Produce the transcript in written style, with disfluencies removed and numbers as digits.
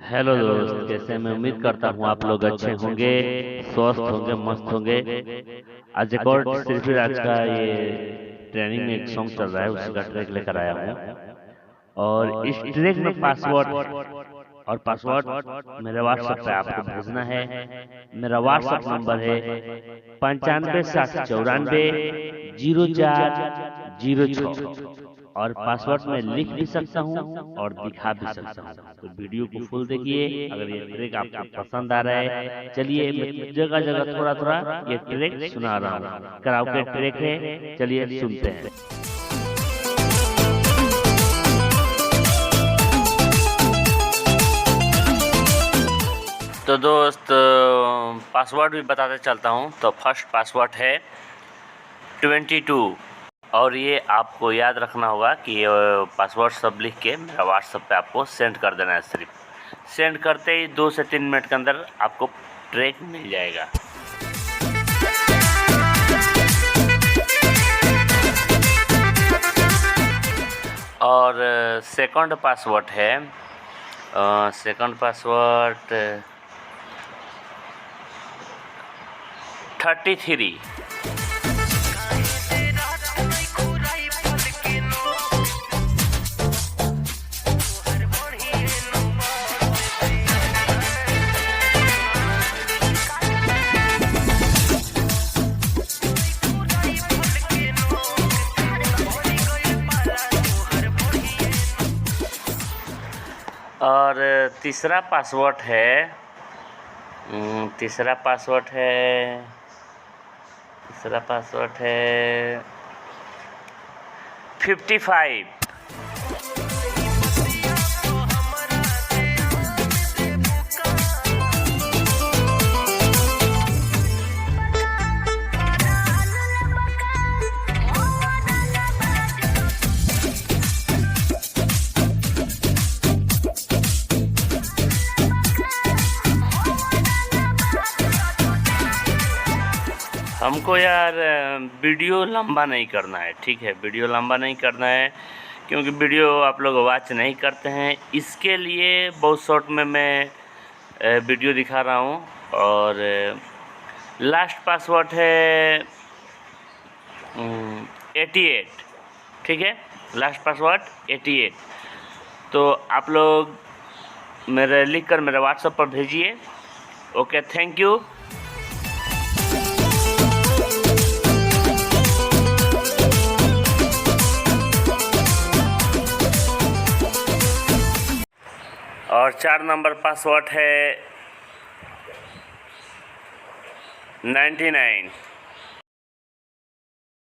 Hello दोस्त, कैसे हैं? मैं उम्मीद करता हूँ आप लोग अच्छे होंगे, स्वस्थ होंगे, मस्त होंगे। आज एक और सिर्फ आज का ये ट्रेनिंग में एक सॉन्ग चल रहा है, उसी का ट्रैक लेकर आया हूँ। और इस ट्रैक में पासवर्ड है, और पासवर्ड मेरे व्हाट्सएप पे आपको भेजना है। मेरा व्हाट्सएप नंबर है 95 794 04 06। और पासवर्ड में लिख भी सकता हूँ और दिखा भी सकता हूँ। तो वीडियो को फुल देखिए। अगर ये ट्रैक आपको पसंद आ रहा है, चलिए मैं जगह जगह थोड़ा थोड़ा ये ट्रैक सुना रहा हूँ। कराओके ट्रैक है, चलिए सुनते हैं। तो दोस्त, पासवर्ड भी बताते चलता हूँ। तो फर्स्ट पासवर्ड है 22, और ये आपको याद रखना होगा कि ये पासवर्ड सब लिख के मेरा व्हाट्सएप पे आपको सेंड कर देना है। सिर्फ सेंड करते ही 2 से 3 मिनट के अंदर आपको ट्रैक मिल जाएगा। और सेकंड पासवर्ड है, सेकंड पासवर्ड 33। और तीसरा पासवर्ड है, तीसरा पासवर्ड है 55। हमको यार वीडियो लंबा नहीं करना है, ठीक है? वीडियो लंबा नहीं करना है, क्योंकि वीडियो आप लोग वॉच नहीं करते हैं। इसके लिए बहुत शॉर्ट में मैं वीडियो दिखा रहा हूँ। और लास्ट पासवर्ड है 88, ठीक है? Last password 88। तो आप लोग मेरे लिख कर मेरे व्हाट्सएप पर भेजिए। Okay, thank you. और 4 नंबर पासवर्ड है 99।